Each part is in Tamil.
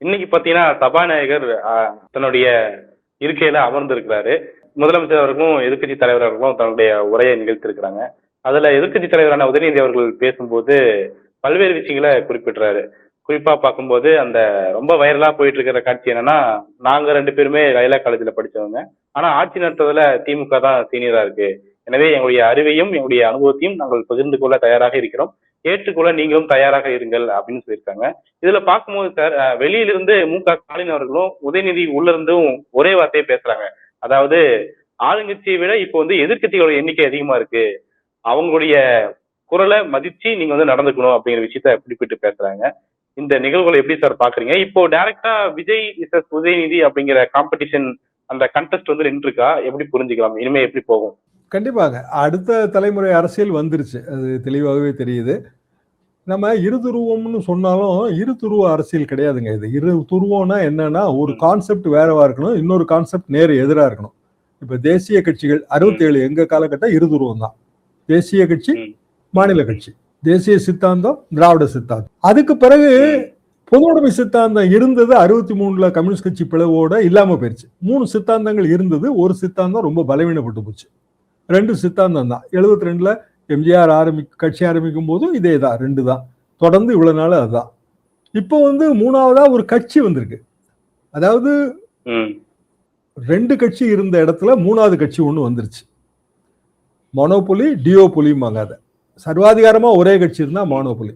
இன்னைக்கு பாத்தீங்கன்னா சபாநாயகர் தன்னுடைய இருக்கையில அமர்ந்திருக்கிறாரு. முதலமைச்சர் அவர்களும் எதிர்க்கட்சி தலைவர் அவர்களும் தன்னுடைய உரையை நிகழ்த்திருக்கிறாங்க. அதுல எதிர்க்கட்சி தலைவரான உதயநிதி அவர்கள் பேசும்போது பல்வேறு விஷயங்களை குறிப்பிடுறாரு. குறிப்பா பார்க்கும்போது அந்த ரொம்ப வைரலா போயிட்டு இருக்கிற காட்சி என்னன்னா, நாங்க 2 பேருமே லயோலா காலேஜ்ல படிச்சவங்க. ஆனா ஆட்சி நடத்துறதுல திமுக தான் சீனியரா இருக்கு. எனவே எங்களுடைய அறிவையும் எங்களுடைய அனுபவத்தையும் நாங்கள் பகிர்ந்து கொள்ள தயாராக இருக்கிறோம். ஏற்றுக்கொள்ள நீங்களும் தயாராக இருங்கள் அப்படின்னு சொல்லியிருக்காங்க. இதுல பார்க்கும்போது சார், வெளியிலிருந்து மு.க.ஸ்டாலின் அவர்களும் உதயநிதி உள்ள இருந்தும் ஒரே வார்த்தையை பேசுறாங்க. அதாவது ஆளுங்கட்சியை விட இப்போ வந்து எதிர்க்கட்சிகளோட எண்ணிக்கை அதிகமா இருக்கு. அவங்களுடைய குரலை மதிச்சு நீங்க வந்து நடந்துக்கணும் அப்படிங்கிற விஷயத்த குறிப்பிட்டு பேசுறாங்க. இந்த நிகழ்வுகளை எப்படி சார் பாக்குறீங்க? இப்போ டைரக்டா விஜய் விசஸ் உதயநிதி அப்படிங்கிற காம்படிஷன் அந்த கண்டெஸ்ட் வந்து நின்றுருக்கா? எப்படி புரிஞ்சுக்கலாம்? இனிமே எப்படி போகும்? கண்டிப்பாக அடுத்த தலைமுறை அரசியல் வந்துருச்சு, அது தெளிவாகவே தெரியுது. நம்ம இருதுருவம்னு சொன்னாலும் இருதுருவ அரசியல் கிடையாதுங்க. இது இருதுருவம்னா என்னன்னா, ஒரு கான்செப்ட் வேறவா இருக்கணும், இன்னொரு கான்செப்ட் நேர் எதிரா இருக்கணும். இப்ப தேசிய கட்சிகள் 67 எங்க காலகட்டம் இருதுருவம் தான். தேசிய கட்சி, மாநில கட்சி, தேசிய சித்தாந்தம், திராவிட சித்தாந்தம். அதுக்கு பிறகு பொதுவுடைமை சித்தாந்தம் இருந்தது 63ல கம்யூனிஸ்ட் கட்சி பிளவோட இல்லாம போயிருச்சு. 3 சித்தாந்தங்கள் இருந்தது, ஒரு சித்தாந்தம் ரொம்ப பலவீனப்பட்டு போச்சு. 2 சித்தாந்தம் தான். 72ல எம்ஜிஆர் கட்சி ஆரம்பிக்கும் போதும் இதே தான், 2 தான். தொடர்ந்து இவ்வளவு நாள் அதுதான். இப்போ வந்து 3ஆவதா ஒரு கட்சி வந்திருக்கு. அதாவது 2 கட்சி இருந்த இடத்துல 3ஆவது கட்சி ஒண்ணு வந்துருச்சு. மோனோபொலி, டியோபொலிம்பாங்க. அதை சர்வாதிகாரமா ஒரே கட்சி இருந்தா மோனோபொலி,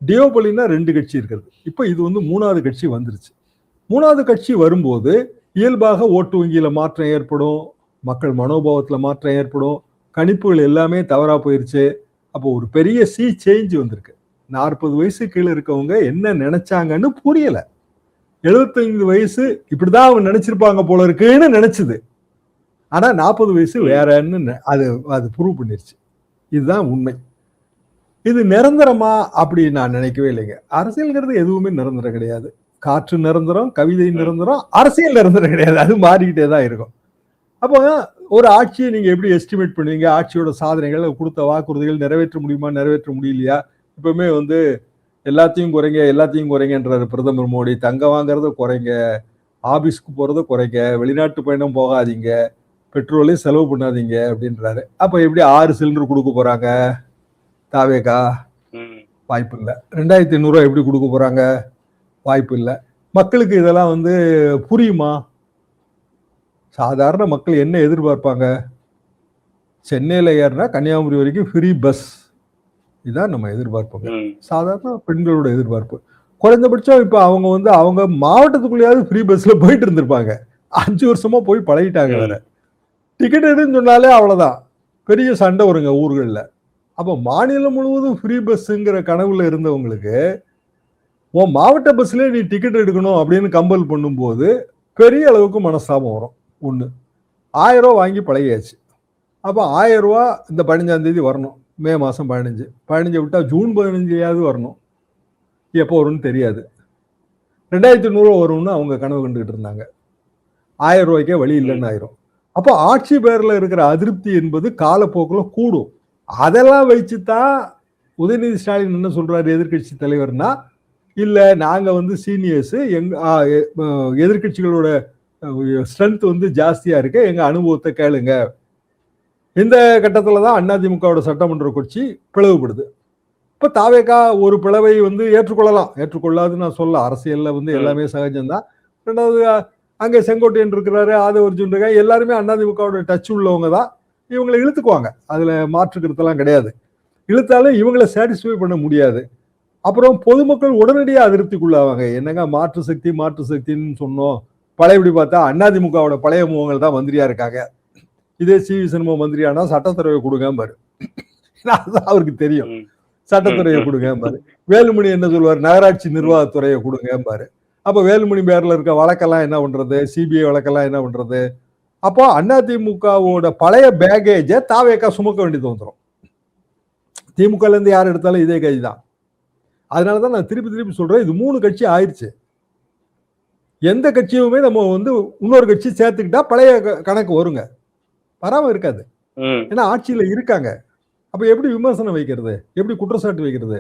டியோபொலின்னா 2 கட்சி இருக்கிறது. இப்போ இது வந்து 3ஆவது கட்சி வந்துருச்சு. 3ஆவது கட்சி வரும்போது இயல்பாக ஓட்டு வங்கியில மாற்றம் ஏற்படும், மக்கள் மனோபாவத்துல மாற்றம் ஏற்படும், கணிப்புகள் எல்லாமே தவறா போயிருச்சு. அப்போ ஒரு பெரிய சேஞ்ச் வந்திருக்கு. 40 வயசு கீழே இருக்கவங்க என்ன நினைச்சாங்கன்னு புரியல. 75 வயசு இப்படிதான் அவங்க நினைச்சிருப்பாங்க போல இருக்குன்னு நினைச்சது. ஆனா 40 வயசு வேறன்னு அது ப்ரூவ் பண்ணிருச்சு. இதுதான் உண்மை. இது நிரந்தரமா அப்படி நான் நினைக்கவே இல்லைங்க. அரசியல்ங்கிறது எதுவுமே நிரந்தரம் கிடையாது. காற்று நிரந்தரம், கவிதை நிரந்தரம், அரசியல் நிரந்தரம் கிடையாது. அது மாறிக்கிட்டே தான் இருக்கும். அப்போ ஒரு ஆட்சியை நீங்க எப்படி எஸ்டிமேட் பண்ணுவீங்க? ஆட்சியோட சாதனைகள், கொடுத்த வாக்குறுதிகள் நிறைவேற்ற முடியுமா, நிறைவேற்ற முடியலையா? இப்பவுமே வந்து எல்லாத்தையும் குறைங்க, எல்லாத்தையும் குறைங்கன்றாரு பிரதமர் மோடி. தங்கம் வாங்குறத குறைங்க, ஆபீஸ்க்கு போறத குறைங்க, வெளிநாட்டு பயணம் போகாதீங்க, பெட்ரோலே செலவு பண்ணாதீங்க அப்படின்றாரு. அப்ப எப்படி 6 சிலிண்டர் கொடுக்க போறாங்க தாவேகா? வாய்ப்பு இல்லை. 2500 ரூபாய் எப்படி கொடுக்க போறாங்க? வாய்ப்பு இல்லை. மக்களுக்கு இதெல்லாம் வந்து புரியுமா? சாதாரண மக்கள் என்ன எதிர்பார்ப்பாங்க? சென்னையில ஏறினா கன்னியாகுமரி வரைக்கும் ஃப்ரீ பஸ், இதான் நம்ம எதிர்பார்ப்போங்க. சாதாரண பெண்களோட எதிர்பார்ப்பு. குறைந்தபட்சம் இப்ப அவங்க வந்து அவங்க மாவட்டத்துக்குள்ளேயாவது ஃப்ரீ பஸ்ல போயிட்டு இருந்திருப்பாங்க. 5 வருஷமா போய் பழகிட்டாங்க. வேற டிக்கெட் எடுன்னு சொன்னாலே அவ்வளவுதான், பெரிய சண்டை வருங்க ஊர்கள்ல. அப்ப மாநிலம் முழுவதும் ஃப்ரீ பஸ்ங்கிற கனவுல இருந்தவங்களுக்கு உன் மாவட்ட பஸ்ல நீ டிக்கெட் எடுக்கணும் அப்படின்னு கம்பல் பண்ணும்போது பெரிய அளவுக்கு மனஸ்தாபம் வரும். ஒண்ணு, 1000 ரூபா வாங்கி பழகியாச்சு. அப்ப 1000 ரூபா இந்த 15ஆம் தேதி வரணும், மே மாசம் 15 விட்டா ஜூன் 15 வரணும். எப்போ வரும்னு தெரியாது. 2500 வரும்னு அவங்க கனவு கண்டுகிட்டு இருந்தாங்க. 1000 ரூபாய்க்கே வழி இல்லைன்னு ஆயிரும். அப்போ ஆட்சி பேர்ல இருக்கிற அதிருப்தி என்பது காலப்போக்குல கூடும். அதெல்லாம் வச்சுதான் உதயநிதி ஸ்டாலின் என்ன சொல்றாரு எதிர்கட்சி தலைவர்னா, இல்ல நாங்க வந்து சீனியர்ஸ், எதிர்கட்சிகளோட ஸ்ட்ரென்த் வந்து ஜாஸ்தியா இருக்கு, எங்க அனுபவத்தை கேளுங்க. இந்த கட்டத்துலதான் அதிமுகவோட சட்டமன்ற கட்சி பிளவுபடுது. இப்ப தாவேகா ஒரு பிளவை வந்து ஏற்றுக்கொள்ளலாம், ஏற்றுக்கொள்ளாதுன்னு நான் சொல்ல. அரசியல்ல வந்து எல்லாமே சகஜம்தான். ரெண்டாவது அங்க செங்கோட்டையன் இருக்கிறாரு, ஆதவர்ஜுன் இருக்காங்க, எல்லாருமே அதிமுகவோட டச் உள்ளவங்க தான். இவங்களை இழுத்துக்குவாங்க, அதுல மாற்றுக்கிறதுலாம் கிடையாது. இழுத்தாலும் இவங்களை சாட்டிஸ்ஃபை பண்ண முடியாது. அப்புறம் பொதுமக்கள் உடனடியாக அதிருப்திக்குள்ளாவாங்க. என்னங்க மாற்று சக்தின்னு சொன்னோம், பழையபடி பார்த்தா அதிமுகவோட பழைய முகங்கள் தான் மந்திரியா இருக்காங்க. இதே சி.வி. சண்முகம் மந்திரியானா சட்டத்துறையை கொடுங்க பாரு, அவருக்கு தெரியும். சட்டத்துறையை கொடுங்க பாரு. வேலுமணி என்ன சொல்லுவார்? நகராட்சி நிர்வாகத்துறையை கொடுங்க பாரு. அப்ப வேலுமணி பேர்ல இருக்க வழக்கெல்லாம் என்ன பண்றது? சிபிஐ வழக்கெல்லாம் என்ன பண்றது? அப்போ அதிமுகவோட பழைய பேகேஜ தாவேகா சுமக்க வேண்டியது வந்துடும். திமுக இருந்து யார் எடுத்தாலும் இதே கட்சி தான். அதனாலதான் நான் திருப்பி சொல்றேன், இது 3 கட்சி ஆயிடுச்சு. எந்த கட்சியுமே நம்ம வந்து இன்னொரு கட்சி சேர்த்துக்கிட்டா பழைய கணக்கு வருங்க, வராம இருக்காது. ஏன்னா ஆட்சியில இருக்காங்க. அப்ப எப்படி விமர்சனம் வைக்கிறது, எப்படி குற்றச்சாட்டு வைக்கிறது?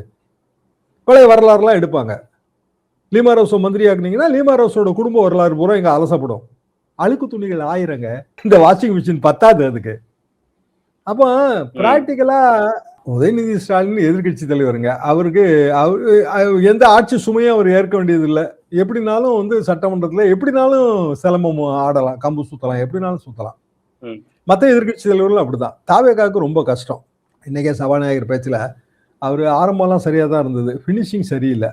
பழைய வரலாறுலாம் எடுப்பாங்க. லீமா ரோஸை மந்திரி ஆக்குனீங்கன்னா லீமா ரோஸோட குடும்ப வரலாறு பூரா இங்க அலசப்படும். அழுக்கு துணிகள் 1000ங்க. இந்த வாஷிங் மிஷின் பத்தாது அதுக்கு. அப்போ பிராக்டிக்கலா உதயநிதி ஸ்டாலின் எதிர்கட்சி தலைவருங்க. அவருக்கு எந்த ஆட்சி சுமையும் அவர் ஏற்க வேண்டியது இல்லை. எப்படினாலும் வந்து சட்டமன்றத்துல எப்படினாலும் சிலம்பம் ஆடலாம், கம்பு சுத்தலாம், எப்படினாலும் சுத்தலாம். மற்ற எதிர்கட்சி தலைவர்கள் அப்படிதான். தாவேகாவுக்கு ரொம்ப கஷ்டம். இன்னைக்கே சபாநாயகர் பேச்சுல அவர் ஆரம்பம்லாம் சரியா தான் இருந்தது, பினிஷிங் சரியில்லை.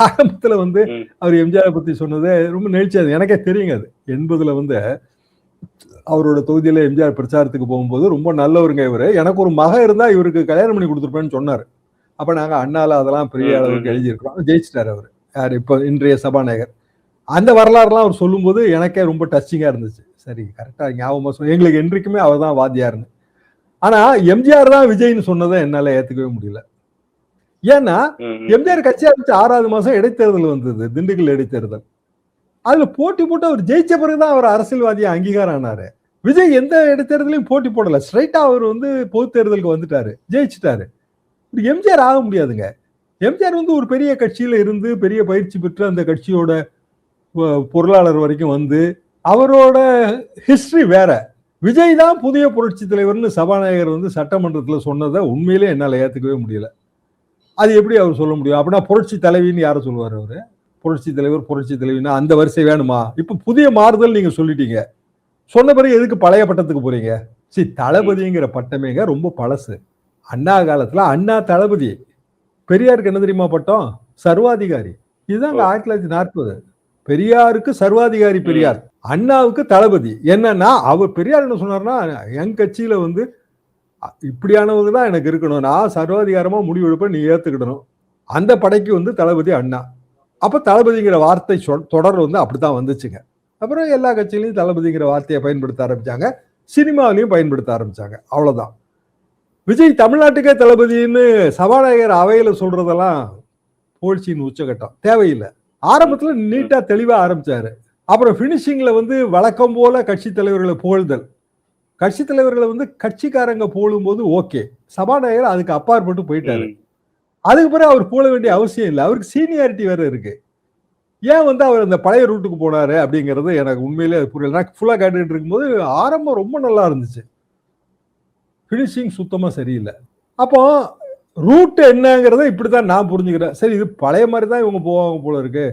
ஆரம்பத்துல வந்து அவர் எம்ஜிஆரை பத்தி சொன்னது ரொம்ப நெகிழ்ச்சியாது. எனக்கே தெரியுங்க. அது 80ல வந்து அவரோட தொகுதியில எம்ஜிஆர் பிரச்சாரத்துக்கு போகும்போது ரொம்ப நல்லவருங்க இவரு, எனக்கு ஒரு மகன் இருந்தா இவருக்கு கல்யாணம் பண்ணி கொடுத்துருப்பேன்னு சொன்னாரு. அப்ப நாங்க அண்ணால அதெல்லாம் பெரிய அளவுக்கு எழுதியிருக்கிறோம். ஜெயிச்சிட்டாரு அவரு, யார் இப்ப இன்றைய சபாநாயகர். அந்த வரலாறுலாம் அவர் சொல்லும்போது எனக்கே ரொம்ப டச்சிங்கா இருந்துச்சு. சரி, கரெக்டா ஞாபகமா சொன்ன. எங்களுக்கு என்றைக்குமே அவர் தான் வாத்தியாருன்னு. ஆனா எம்ஜிஆர் தான் விஜய்னு சொன்னதை என்னால ஏத்துக்கவே முடியல. ஏன்னா எம்ஜிஆர் கட்சி ஆரம்பிச்சு 6வது மாசம் இடைத்தேர்தல் வந்தது, திண்டுக்கல் இடைத்தேர்தல். அதுல போட்டி போட்டு அவர் ஜெயிச்ச பிறகுதான் அவர் அரசியல்வாதியா அங்கீகாரம் ஆனாரு. விஜய் எந்த இடைத்தேர்தலையும் போட்டி போடல, ஸ்ட்ரைட்டா அவர் வந்து பொது தேர்தலுக்கு வந்துட்டாரு, ஜெயிச்சுட்டாரு. எம்ஜிஆர் ஆக முடியாதுங்க. எம்ஜிஆர் வந்து ஒரு பெரிய கட்சியில இருந்து பெரிய பயிற்சி பெற்று அந்த கட்சியோட பொருளாளர் வரைக்கும் வந்து அவரோட ஹிஸ்டரி வேற. விஜய் தான் புதிய புரட்சி தலைவர்னு சபாநாயகர் வந்து சட்டமன்றத்துல சொன்னதை உண்மையிலே என்னால ஏத்துக்கவே முடியல. அது எப்படி அவர் சொல்ல முடியும்? அப்படின்னா புரட்சி தலைவின்னு யார சொல்லுவார் அவரு? புரட்சி தலைவர், புரட்சி தலைவினா அந்த வரிசை வேணுமா? இப்ப புதிய மாறுதல் நீங்க சொல்லிட்டீங்க, சொன்ன பிறகு எதுக்கு பழைய பட்டத்துக்கு போறீங்க? சரி, தளபதிங்கிற பட்டமேங்க ரொம்ப பழசு. அண்ணா காலத்துல அண்ணா தளபதி. பெரியாருக்கு என்ன தெரியுமா பட்டம்? சர்வாதிகாரி. இதுதான் 1940. பெரியாருக்கு சர்வாதிகாரி பெரியார், அண்ணாவுக்கு தளபதி. என்னன்னா அவர் பெரியார் என்ன சொன்னார்னா, என் கட்சியில வந்து இப்படியானவங்க தான் எனக்கு இருக்கணும், நான் சர்வாதிகாரமா முடிவு எடுப்பேன், நீ ஏத்துக்கிடணும். அந்த படைக்கு வந்து தளபதி அண்ணா. அப்ப தளபதிங்கிற வார்த்தை தொடர் வந்து அப்படித்தான் வந்துச்சுங்க. அப்புறம் எல்லா கட்சியிலையும் தளபதிங்கிற வார்த்தையை பயன்படுத்த ஆரம்பிச்சாங்க, சினிமாவிலையும் பயன்படுத்த ஆரம்பிச்சாங்க. அவ்வளவுதான். விஜய் தமிழ்நாட்டுக்கே தளபதினு சபாநாயகர் அவையில சொல்றதெல்லாம் புகழ்ச்சியின் உச்சகட்டம், தேவையில்லை. ஆரம்பத்துல நீட்டா தெளிவா ஆரம்பிச்சாரு. அப்புறம் பினிஷிங்ல வந்து வழக்கம் போல கட்சி தலைவர்களை புகழ்தல். கட்சி தலைவர்களை வந்து கட்சிக்காரங்க புகழும் போது ஓகே, சபாநாயகர் அதுக்கு அப்பாற்பட்டு போயிட்டாரு. அதுக்கு பிறகு அவர் புகழ வேண்டிய அவசியம் இல்லை, அவருக்கு சீனியாரிட்டி வேற இருக்கு. ஏன் வந்து அவர் அந்த பழைய ரூட்டுக்கு போனாரு அப்படிங்கிறது எனக்கு உண்மையிலே புரியல. நான் ஃபுல்லா கேட்டுட்டு இருக்கும்போது ஆரம்பம் ரொம்ப நல்லா இருந்துச்சு, பினிஷிங் சுத்தமா சரியில்லை. அப்போ ரூட் என்னங்கிறத இப்படித்தான் நான் புரிஞ்சுக்கிறேன். சரி, இது பழைய மாதிரி தான் இவங்க போவாங்க போல இருக்கு.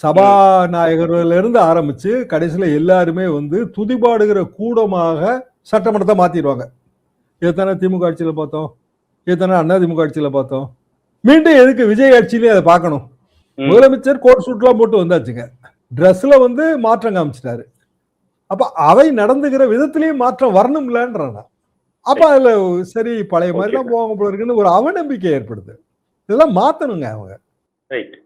சபாநாயகர்ல இருந்து ஆரம்பிச்சு கடைசியில எல்லாருமே வந்து துதிபாடுகிற கூடமாக சட்டமன்றத்தை மாத்திடுவாங்க. எத்தனை திமுக ஆட்சியில பார்த்தோம், எத்தனை அண்ணா திமுக ஆட்சியில பார்த்தோம். மீண்டும் எதுக்கு விஜய் ஆட்சியிலே அதை பார்க்கணும்? முதலமைச்சர் கோட் சூட்லாம் போட்டு வந்தாச்சுங்க, ட்ரெஸ்ல வந்து மாற்றம் காமிச்சிட்டாரு. அப்ப அவை நடந்துகிற விதத்திலையும் மாற்றம் வரணும்லன்றாங்க. அப்ப அதுல சரி பழைய மாதிரி தான் போவாங்க போல இருக்குன்னு ஒரு அவநம்பிக்கை ஏற்படுது. இதெல்லாம் மாத்தணுங்க அவங்க. ரைட்.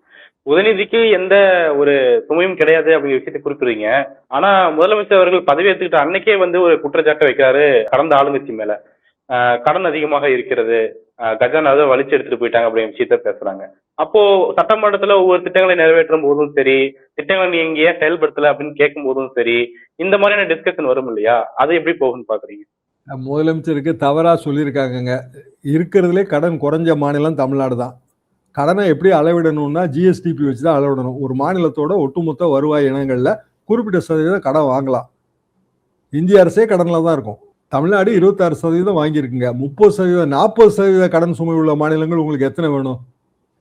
உதயநிதிக்கு எந்த ஒரு சுமையும் கிடையாது அப்படிங்கிற விஷயத்தை குறிப்பிடுறீங்க. ஆனா முதலமைச்சர் அவர்கள் பதவி ஏற்றுக்கிட்ட அன்னைக்கே வந்து ஒரு குற்றச்சாட்டை வைக்கிறாரு கடந்த ஆளுங்கட்சி மேல. கடன் அதிகமாக இருக்கிறது, கஜானாவை வலிச்சு எடுத்துட்டு போயிட்டாங்க அப்படிங்கிற விஷயத்த பேசுறாங்க. அப்போ சட்டமன்றத்துல ஒவ்வொரு திட்டங்களை நிறைவேற்றும் போதும் சரி, திட்டங்களை நீங்க ஏன் செயல்படுத்தல அப்படின்னு கேட்கும் போதும் சரி, இந்த மாதிரியான டிஸ்கஷன் வரும் இல்லையா? அது எப்படி போகும்னு பாக்குறீங்க? முதலமைச்சருக்கு தவறா சொல்லியிருக்காங்க. இருக்கிறதுலே கடன் குறைஞ்ச மாநிலம் தமிழ்நாடு தான். கடனை எப்படி அளவிடணும்னா ஜிஎஸ்டிபி வச்சு தான் அளவிடணும். ஒரு மாநிலத்தோட ஒட்டுமொத்த வருவாய் இனங்கள்ல குறிப்பிட்ட சதவீதம் கடன் வாங்கலாம். இந்திய அரசே கடன்ல தான் இருக்கும். தமிழ்நாடு 26% வாங்கியிருக்குங்க. 30%, 40% கடன் சுமை உள்ள மாநிலங்கள் உங்களுக்கு எத்தனை வேணும்?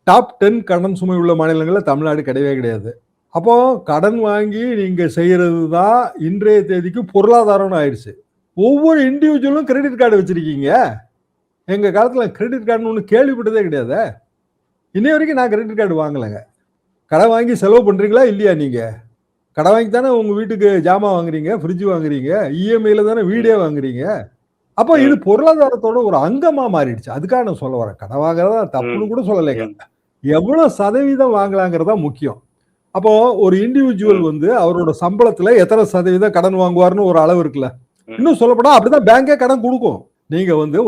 டாப் 10 கடன் சுமை உள்ள மாநிலங்கள்ல தமிழ்நாடு கிடையவே கிடையாது. அப்போ கடன் வாங்கி நீங்க செய்யறது தான் இன்றைய தேதிக்கு பொருளாதாரம்னு ஆயிடுச்சு. ஒவ்வொரு இண்டிவிஜுவலும் கிரெடிட் கார்டு வச்சிருக்கீங்க. எங்க காலத்துல கிரெடிட் கார்டுன்னு ஒன்று கேள்விப்பட்டதே கிடையாது. இன்னை வரைக்கும் நான் கிரெடிட் கார்டு வாங்கலைங்க. கடை வாங்கி செலவு பண்றீங்களா இல்லையா? நீங்க கடை வாங்கி தானே உங்க வீட்டுக்கு ஜாமான் வாங்குறீங்க, ஃப்ரிட்ஜ் வாங்குறீங்க, இஎம்ஐல தானே வீடே வாங்குறீங்க. அப்போ இது பொருளாதாரத்தோட ஒரு அங்கமா மாறிடுச்சு. அதுக்காக நான் சொல்ல வரேன், கடை வாங்குறதா தப்புன்னு கூட சொல்லலைங்க. எவ்வளவு சதவீதம் வாங்கலாங்கிறதா முக்கியம். அப்போ ஒரு இண்டிவிஜுவல் வந்து அவரோட சம்பளத்துல எத்தனை சதவீதம் கடன் வாங்குவார்னு ஒரு அளவு இருக்குல்ல. இன்னும் சொல்லப்போனா அப்படிதான் பேங்கே கடன் கொடுக்கும். நீங்க வந்து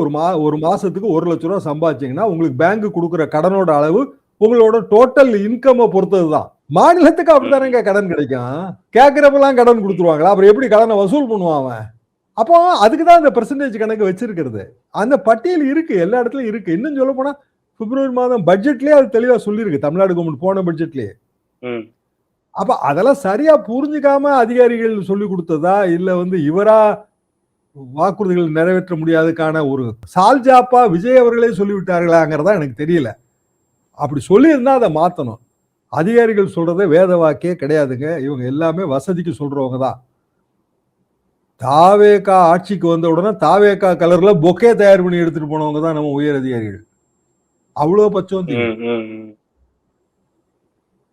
ஒரு மாசத்துக்கு 1 லட்சம் ரூபாய் சம்பாதிச்சீங்கன்னா உங்களுக்கு பேங்க் கொடுக்குற கடனோட அளவு உங்களோட டோட்டல் இன்கம் பொறுத்ததுதான். மாநிலத்துக்கு அப்படித்தானங்க கடன் கிடைக்கும். கேட்கிறப்பெல்லாம் கடன் கொடுத்துருவாங்களா? அப்புறம் எப்படி கடனை வசூல் பண்ணுவான் அவன்? அப்போ அதுக்குதான் அந்த பெர்சன்டேஜ் கணக்கு வச்சிருக்கிறது. அந்த பட்டியல் இருக்கு, எல்லா இடத்துலயும் இருக்கு. இன்னும் சொல்ல போனா பிப்ரவரி மாதம் பட்ஜெட்லயே அது தெளிவா சொல்லியிருக்கு, தமிழ்நாடு கவர்மெண்ட் போன பட்ஜெட்லயே. ம். அப்ப அதெல்லாம் சரியா புரிஞ்சுக்காம அதிகாரிகள் சொல்லி கொடுத்ததா, இல்ல இவரா வாக்குறுதிகள் நிறைவேற்ற முடியாததுக்கான ஒரு சால்ஜாப்பா விஜய் அவர்களே சொல்லிவிட்டார்களாங்கிறதா எனக்கு தெரியல. அப்படி சொல்லியிருந்தா அதை மாத்தணும். அதிகாரிகள் சொல்றதே வேத வாக்கே கிடையாதுங்க. இவங்க எல்லாமே வசதிக்கு சொல்றவங்க தான். தாவேகா ஆட்சிக்கு வந்த உடனே தாவேகா கலர்ல பொக்கே தயார் பண்ணி எடுத்துட்டு போனவங்க தான் நம்ம உயர் அதிகாரிகள். அவ்வளவு பச்சம் தெரியும்.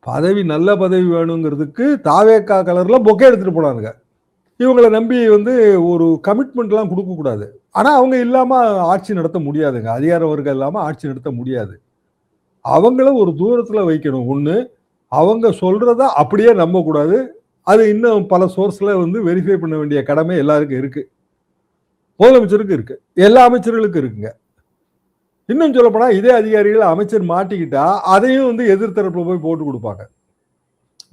பதவி நல்ல பதவி வேணுங்கிறதுக்கு தாவேகா கலர்ல பொக்கே எடுத்துட்டு போனாங்க. இவங்களை நம்பி ஒரு கமிட்மெண்ட் எல்லாம் கொடுக்க கூடாது. ஆனா அவங்க இல்லாம ஆட்சி நடத்த முடியாதுங்க. அதிகார வர்க்கம் இல்லாம ஆட்சி நடத்த முடியாது. அவங்கள ஒரு தூரத்துல வைக்கணும். ஒண்ணு, அவங்க சொல்றத அப்படியே நம்ப கூடாது. அது இன்னும் பல சோர்ஸ்ல வெரிஃபை பண்ண வேண்டிய கடமை எல்லாருக்கும் இருக்கு. முதலமைச்சருக்கு இருக்கு, எல்லா அமைச்சர்களுக்கும் இருக்குங்க. இன்னும் சொல்ல போனா இதே அதிகாரிகள் அமைச்சர் மாட்டிக்கிட்டா அதையும் எதிர்த்தரப்புல போய் போட்டு கொடுப்பாங்க.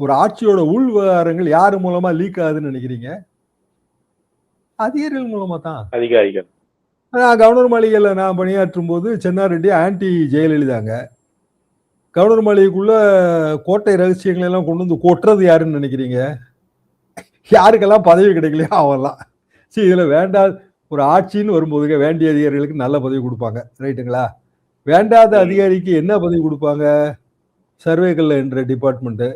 ஒரு ஆட்சியோட உள் விவகாரங்கள் யாரு மூலமா லீக் ஆகுதுன்னு நினைக்கிறீங்க? அதிகாரிகள் மூலமா தான். அதிகாரிகள். கவர்னர் மாளிகையில நான் பணியாற்றும் போது சென்னாரெட்டி ஆன்டி ஜெயலலிதாங்க. கவர்னர் மாளிகைக்குள்ள கோட்டை ரகசியங்களை எல்லாம் கொண்டு கொட்டுறது யாருன்னு நினைக்கிறீங்க? யாருக்கெல்லாம் பதவி கிடைக்கலையோ அவெல்லாம். சரி, இதுல வேண்டாம். ஒரு ஆட்சின்னு வரும்போதுங்க வேண்டிய அதிகாரிகளுக்கு நல்ல பதவி கொடுப்பாங்க, ரைட்டுங்களா? வேண்டாத அதிகாரிக்கு என்ன பதவி கொடுப்பாங்க? சர்வேக்கல்ல என்ற டிபார்ட்மெண்ட்,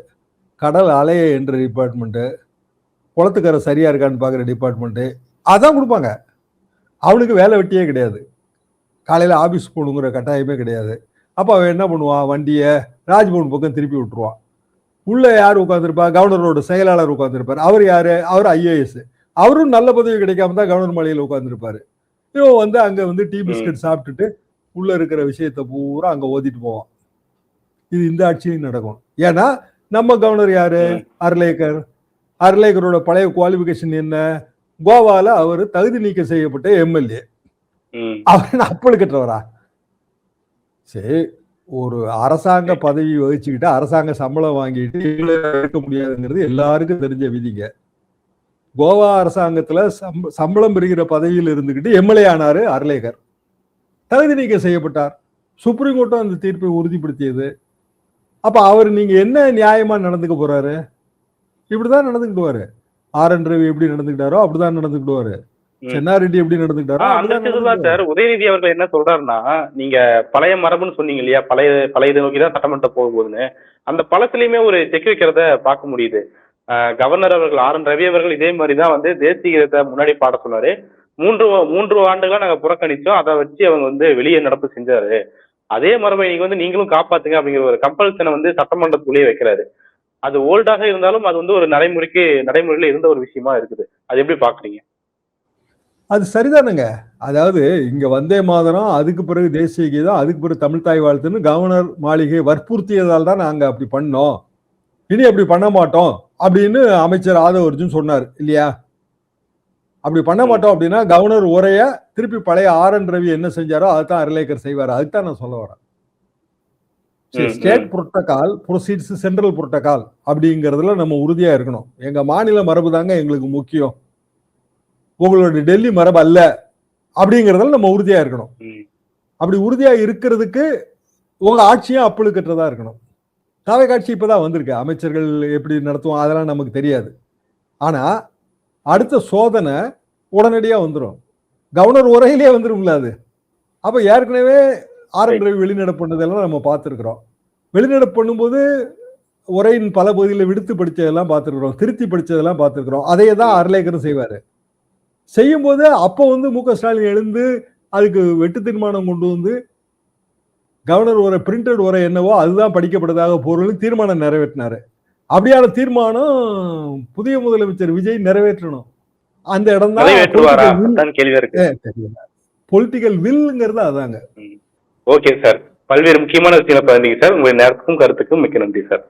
கடல் அலைய என்ற டிபார்ட்மெண்ட், குளத்துக்கரை சரியா இருக்கான்னு பாக்குற டிபார்ட்மெண்ட், அதான் கொடுப்பாங்க. அவனுக்கு வேலை வெட்டியே கிடையாது, காலையில ஆபீஸ் போகணுங்கிற கட்டாயமே கிடையாது. அப்ப அவன் என்ன பண்ணுவான்? வண்டியை ராஜ்பவன் பக்கம் திருப்பி விட்டுருவான். உள்ள யார் உட்காந்துருப்பா? கவர்னரோட செயலாளர் உட்காந்துருப்பாரு. அவர் யாரு? அவர் ஐஏஎஸ். அவரும் நல்ல பதவி கிடைக்காம தான் கவர்னர் மாளிகையில் உட்காந்துருப்பாரு. இவன் அங்க டீ பிஸ்கட் சாப்பிட்டுட்டு உள்ள இருக்கிற விஷயத்த பூரா அங்க ஓதிட்டு போவான். இது இந்த ஆட்சியும் நடக்கும். ஏன்னா நம்ம கவர்னர் யாரு? அர்லேக்கர். அர்லேக்கரோட பழைய குவாலிபிகேஷன் என்ன? கோவால அவர் தகுதி நீக்கம் செய்யப்பட்ட எம்எல்ஏ. அவர் அப்பல் கட்டுறவரா? சரி, ஒரு அரசாங்க பதவி வகிச்சுக்கிட்டு அரசாங்க சம்பளம் வாங்கிட்டு இருக்க முடியாதுங்கிறது எல்லாருக்கும் தெரிஞ்ச விதிங்க. கோவா அரசாங்கத்துல சம்பளம் பெறுகிற பதவியில் இருந்துகிட்டு எம்எல்ஏ ஆனாரு அர்லேகர். தகுதி நீக்கம் செய்யப்பட்டார். சுப்ரீம் கோர்ட்டும் அந்த தீர்ப்பை உறுதிப்படுத்தியது. அப்ப அவர் நீங்க என்ன நியாயமா நடந்துக்க போறாரு? இப்படிதான் நடந்துக்கிடுவாரு. ஆர்.என். ரவி எப்படி நடந்துக்கிட்டாரோ அப்படிதான் நடந்துக்கிடுவாரு. சென்னாரெட்டி எப்படி நடந்துக்கிட்டாரோ. உதயநிதி அவர்கள் என்ன சொல்றாருன்னா, நீங்க பழைய மரபுன்னு சொன்னீங்க இல்லையா, பழைய இதை நோக்கிதான் சட்டமன்றம் போகும்போதுன்னு, அந்த பழத்திலயுமே ஒரு செக் வைக்கிறத பார்க்க முடியுது. கவர்னர் அவர்கள் ஆர்.என். ரவி அவர்கள் இதே மாதிரிதான் தேசிய கீதத்தை முன்னாடி பாட சொன்னாரு. மூன்று ஆண்டுகளா நாங்க புறக்கணிச்சோம், அதை வச்சு அவங்க வெளியே நடப்பு செஞ்சாரு. அதே மரபை நீங்க நீங்களும் காப்பாத்துங்க அப்படிங்கிற ஒரு கம்பல்சனை சட்டமன்றத்துக்குள்ளேயே வைக்கிறாரு. அது ஓல்டாக இருந்தாலும் அது ஒரு நடைமுறையில இருந்த ஒரு விஷயமா இருக்குது. அது எப்படி பாக்குறீங்க? அது சரிதானுங்க. அதாவது இங்க வந்தே மாதரம், அதுக்கு பிறகு தேசிய கீதம், அதுக்கு பிறகு தமிழ் தாய் வாழ்த்துன்னு கவர்னர் மாளிகை வற்புறுத்தியதால் தான் நாங்க அப்படி பண்ணோம், இனி அப்படி பண்ண மாட்டோம் அப்படின்னு அமைச்சர் ஆதவ அர்ஜுன் சொன்னார் இல்லையா? அப்படி பண்ண மாட்டோம் அப்படின்னா கவர்னர் உரைய திருப்பி பழைய ஆர்.என். ரவி என்ன செஞ்சாரோ அதுதான் அர்லேக்கர் செய்வார். அதுதான் நான் சொல்ல வரேன். State protocol proceeds central protocol அப்படிங்கிறதுல நம்ம உறுதியா இருக்கணும். எங்க மாநில மரபு தாங்க எங்களுக்கு முக்கியம், உங்களோட டெல்லி மரபு அல்ல அப்படிங்கறதுல நம்ம உறுதியா இருக்கணும். அப்படி உறுதியா இருக்கிறதுக்கு உங்க ஆட்சியும் அப்பளு கட்டுறதா இருக்கணும். தாவே காட்சி இப்பதான் வந்திருக்கு. அமைச்சர்கள் எப்படி நடத்துவோம் அதெல்லாம் நமக்கு தெரியாது. ஆனா அடுத்த சோதனை உடனடியா வந்துடும். கவர்னர் உரையிலே வந்துரும்ல அது. அப்ப ஏற்கனவே ஆர்.என். ரவி வெளிநடப்பு பண்ணதெல்லாம் நம்ம பார்த்துருக்கிறோம். வெளிநடப்பு பண்ணும்போது உரையின் பல பகுதியில் விடுத்து படிச்சதெல்லாம் பார்த்துருக்கிறோம், திருத்தி படிச்சதெல்லாம் பார்த்துருக்கிறோம். அதையே தான் அர்லேக்கரும் செய்வாரு. செய்யும் போது அப்போ மு.க. ஸ்டாலின் எழுந்து அதுக்கு வெட்டு தீர்மானம் கொண்டு கவர்னர் உரை பிரிண்டட் உரை என்னவோ அதுதான் படிக்கப்படுவதாக பொருள் தீர்மானம் நிறைவேற்றினாரு. அப்படியான தீர்மானம் புதிய முதலமைச்சர் விஜய் நிறைவேற்றணும். அந்த இடம் தான் பொலிட்டிக்கல் வில்ங்கிறது அதாங்க. ஓகே சார், பல்வேறு முக்கியமான விஷயங்களை பகிர்ந்தீங்க சார். உங்களுடைய நேரத்துக்கும் கருத்துக்கும் மிக்க நன்றி சார்.